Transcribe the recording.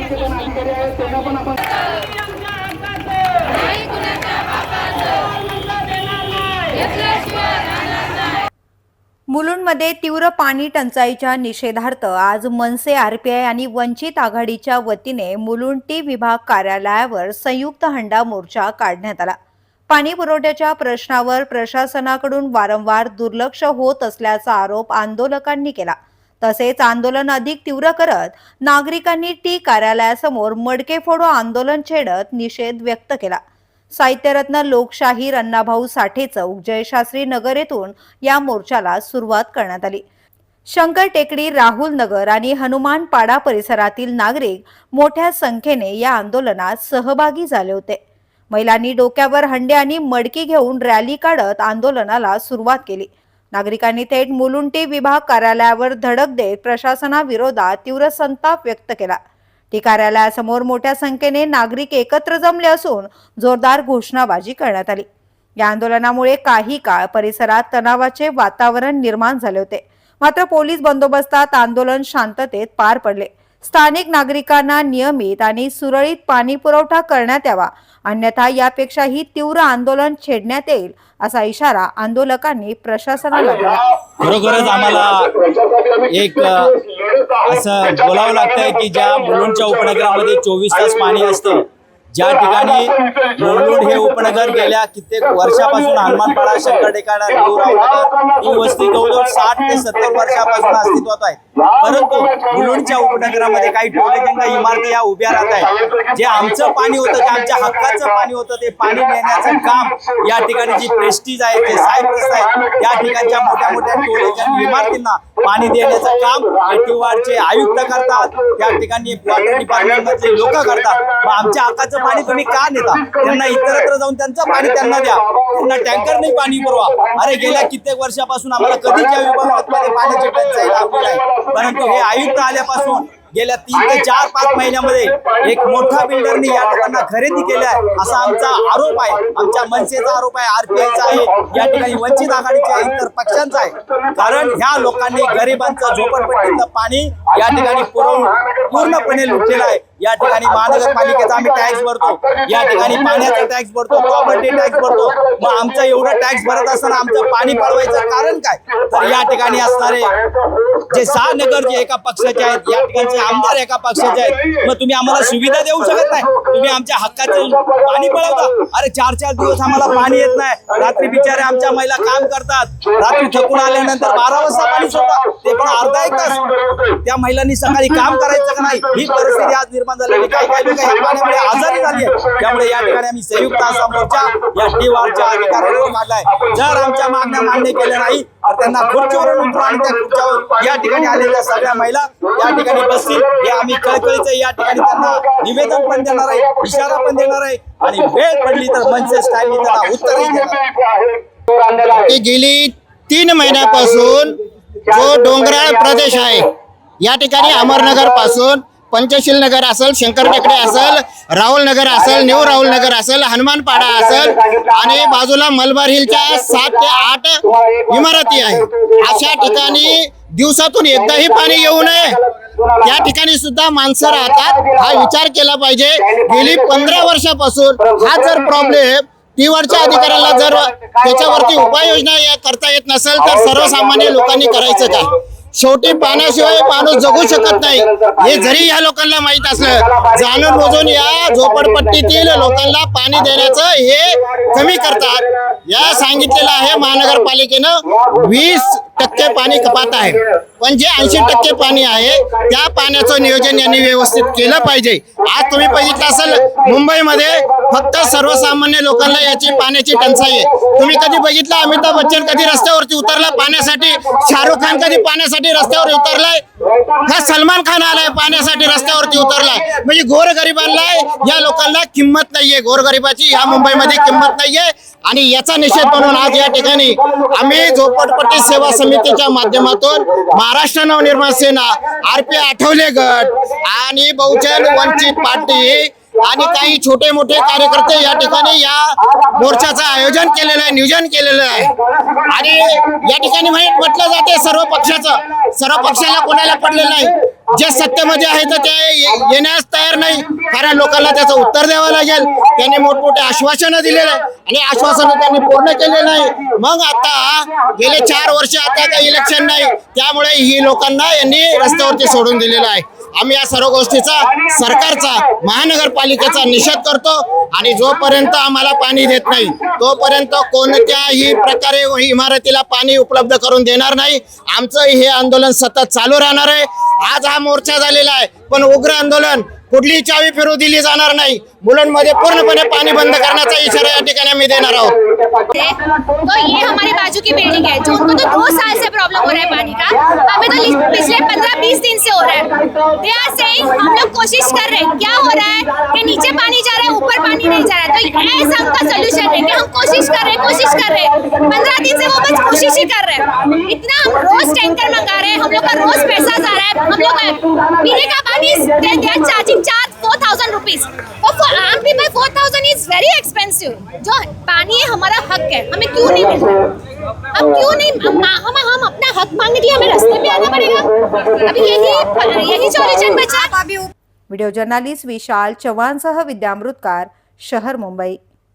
मुलुंडमध्ये तीव्र पाणी टंचाईच्या निषेधार्थ आज मनसे, आरपीआय आणि वंचित आघाडीच्या वतीने मुलुंड टी विभाग कार्यालयावर संयुक्त हंडा मोर्चा काढण्यात आला। पाणी पुरवठ्याच्या प्रश्नावर प्रशासनाकडून वारंवार दुर्लक्ष होत असल्याचा आरोप आंदोलकांनी केला। तसेच आंदोलन अधिक तीव्र करत नागरिकांनी टी कार्यालयासमोर मडके फोडो आंदोलन छेडत निषेध व्यक्त केला। साहित्यरत्न लोकशाहीर अण्णाभाऊ साठे चौक, जयशास्त्री नगर येथून या मोर्चाला सुरुवात करण्यात आली। शंकर टेकडी, राहुल नगर आणि हनुमान पाडा परिसरातील नागरिक मोठ्या संख्येने या आंदोलनात सहभागी झाले होते। महिलांनी डोक्यावर हंडे आणि मडकी घेऊन रॅली काढत आंदोलनाला सुरुवात केली। नागरिकांनी थेट मुलुंड टी विभाग कार्यालयावर धडक देत प्रशासनाविरोधात तीव्र संताप व्यक्त केला। टी कार्यालयासमोर मोठ्या संख्येने नागरिक एकत्र जमले असून जोरदार घोषणाबाजी करण्यात आली। या आंदोलनामुळे काही काळ परिसरात तणावाचे वातावरण निर्माण झाले होते। मात्र पोलीस बंदोबस्तात आंदोलन शांततेत पार पडले। स्थानिक नागरिकांना नियमित आणि सुरळीत पाणी पुरवठा करण्यात यावा, अन्यथा यापेक्षाही तीव्र आंदोलन छेडण्यात येईल असा इशारा आंदोलकांनी प्रशासनाला दिला। खरोखरच आम्हाला एक असं बोलावं लागतंय की ज्या मुलुंडच्या उपनगरामध्ये 24 तास पाणी असतं, ज्या ठिकाणी मुलुंड हे उपनगर गेल्या कित्येक वर्षापासून हनुमानपाडा, शंकर टेकडी, ही वस्ती जवळजवळ 60 ते 70 वर्षापासून अस्तित्वात आहे। परंतु मुलुंडच्या उपनगरामध्ये काही टोलेजंगा इमारती या उभ्या राहत आहेत। जे आमचं पाणी होतं, जे आमच्या हक्काचं पाणी होतं, ते पाणी नेण्याचं काम या ठिकाणी जी प्रेस्टीज आहे, जे साहेब आहेत, या ठिकाणच्या मोठ्या मोठ्या टोलेजंगा इमारतींना पाणी देण्याचं काम एटीवारचे आयुक्त करतात, त्या ठिकाणी वॉटर डिपार्टमेंटचे लोक करतात। मग आमच्या हक्काचं पाणी तुम्ही का नेता? त्यांना इतरत्र जाऊन त्यांचं पाणी त्यांना द्या, त्यांना टँकरने पाणी पुरवा। अरे गेल्या कित्येक वर्षापासून आम्हाला कधीच या विभागामध्ये पाण्याची टंचाई लागली आहे, परंतु हे आयुक्त आल्यापासून गेल्या 3 ते 4-5 महिन्यामध्ये एक मोठा बिल्डरने या लोकांना खरेदी केली आहे असा आमचा आरोप आहे। आमच्या मनसेचा आरोप आहे, आरपीआयचा आहे, या ठिकाणी वंचित आघाडीच्या इतर पक्षांचा आहे। कारण ह्या लोकांनी गरिबांचं झोपडपट्टीतलं पाणी या ठिकाणी पूर्णपणे लुटलेलं आहे। या ठिकाणी महानगरपालिकेचा आम्ही टॅक्स भरतो, या ठिकाणी पाण्याचा टॅक्स भरतो, प्रॉपर्टी टॅक्स भरतो। मग आमचं एवढं टॅक्स भरत असताना आमचं पाणी पळवायचं कारण काय? तर या ठिकाणी असणारे जे 6 नगर जे एका पक्षाचे आहेत, या ठिकाणचे आमदार एका पक्षाचे आहेत, मग तुम्ही आम्हाला सुविधा देऊ शकत नाही, तुम्ही आमच्या हक्काचं पाणी पळवता। अरे 4-4 दिवस आम्हाला पाणी येत नाही, रात्री बिचारे आमच्या महिला काम करतात, रात्री थकून आल्यानंतर 12 वाजता पाणी सोडतात, ते पण अर्धा एक तास। त्या महिलांनी सकाळी काम करायचं का नाही, ही परिस्थिती आज निर्माण झालेली। काही लोक या पाण्यामुळे आजारी झाली आहे। त्यामुळे या ठिकाणी आम्ही संयुक्त असा मोर्चा या टीवारच्या अधिकाऱ्यांवर काढलाय। जर आमच्या मागण्या मान्य केल्या नाही तर त्यांना खुर्चीवरून उतरवून आणि त्या खुर्चीवर या ठिकाणी आलेल्या सगळ्या महिला या ठिकाणी बसतील, हे आम्ही कळकळीचं या ठिकाणी त्यांना निवेदन पण देणार आहे, इशारा पण देणार आहे आणि वेळ पडली तर मनसे स्टाईलने त्यांना उत्तरही देणार। गेली 3 महिन्यापासून जो डोंगराळ प्रदेश आहे, या ठिकाणी अमरनगर पासून पंचशील नगर असेल, शंकर टेकडी असेल, राहुल नगर असेल, न्यू राहुल नगर असेल, हनुमानपाडा असेल आणि बाजूला मलबार हिलच्या 7 ते 8 इमारती आहे। अशा ठिकाणी दिवसातून एकदाही पाणी येऊ नये, त्या ठिकाणी सुद्धा माणसं राहतात। हा विचार केला पाहिजे। गेली 15 वर्षापासून हा जर प्रॉब्लेम टीवारच्या अधिकाऱ्याला जर त्याच्यावरती उपाययोजना करता येत नसेल तर सर्वसामान्य लोकांनी करायचं काय? शेवटी पाण्याशिवाय माणूस जगू शकत नाही, हे जरी या लोकांना माहित असलं, जाणून बुजून या झोपडपट्टीतील लोकांना पाणी देण्याचं हे कमी करतात। या सांगितलेलं आहे महानगरपालिकेनं 20% पाणी कपात आहे, पण जे 80% पाणी आहे त्या पाण्याचं नियोजन यांनी व्यवस्थित केलं पाहिजे। आज तुम्ही बघितलं असेल मुंबईमध्ये फक्त सर्वसामान्य लोकांना याची पाण्याची टंचाई आहे। तुम्ही कधी बघितलं अमिताभ बच्चन कधी रस्त्यावरती उतरला पाण्यासाठी? शाहरुख खान कधी पाण्यासाठी रस्त्यावर उतरलाय? हा सलमान खान आलाय पाण्यासाठी रस्त्यावरती उतरलाय? म्हणजे गोरगरिबांना या लोकांना किंमत नाहीये, गोरगरिबाची ह्या मुंबईमध्ये किंमत नाहीये। आणि याचा निषेध म्हणून आज या ठिकाणी आम्ही झोपडपट्टी सेवा समितीच्या माध्यमातून महाराष्ट्र नवनिर्माण सेना, आरपीआय आठवले गट आणि बहुजन वंचित पार्टी आणि काही छोटे मोठे कार्यकर्ते या ठिकाणी या मोर्चाचं आयोजन केलेलं आहे, नियोजन केलेलं आहे. आणि या ठिकाणी म्हटलं जाते सर्व पक्षाला कोणाला पडलेलं नाही. जे सत्तेमध्ये आहे तर ते येण्यास तयार नाही, कारण लोकांना त्याचं उत्तर द्यावं लागेल. त्यांनी मोठमोठे आश्वासनं दिलेले आहे आणि आश्वासनं त्यांनी पूर्ण केले नाही. मग आता गेले 4 वर्ष आता काही इलेक्शन नाही, त्यामुळे ही लोकांना यांनी रस्त्यावरती सोडून दिलेलं आहे. आम्ही या सर्व गोष्टीचा सरकारचा, महानगरपालिकेचा निषेध करतो आणि जोपर्यंत आम्हाला पाणी देत नाही तोपर्यंत कोणत्याही प्रकारे इमारतीला पाणी उपलब्ध करून देणार नाही. आमचं हे आंदोलन सतत चालू राहणार आहे. आज हा मोर्चा झालेला आहे, पण उग्र आंदोलन, कुठलीही चावी फिरू दिली जाणार नाही. मुलुंडमध्ये पूर्णपणे पाणी बंद करण्याचा इशारा या ठिकाणी आम्ही देणार आहोत. तो ये हमारे बाजू की बिल्डिंग है, जो उनको तो 2 साल से प्रॉब्लम हो रहा है पानी का, हमें तो पिछले 15-20 दिन से हो रहा है. दे आर सेइंग हम लोग कोशिश कर रहे हैं, क्या हो रहा है कि नीचे पानी जा रहा है, ऊपर पानी नहीं जा रहा है. तो ऐसा उनका सोल्यूशन है कि हम कोशिश कर रहे हैं 15 दिन से वो बस कोशिश ही कर रहे हैं. इतना हम रोज टैंकर मंगा रहे हैं, हम लोग का रोज पैसा जा रहा है, हम लोग पीने का पानी दे आर चार्जिंग 4,000 रुपीज. आम पीपल 4,000 इज वेरी एक्सपेंसिव. जो पानी है हमारा हक है, हमें क्यों नहीं मिल रहा? हम क्यों नहीं हम अपना हक मांगने के लिए हमें रास्ते पे आना पड़ेगा. अभी यही सॉल्यूशन बचा. व्हिडिओ जर्नलिस्ट विशाल चव्हाणसह विद्यामृतकार, शहर मुंबई.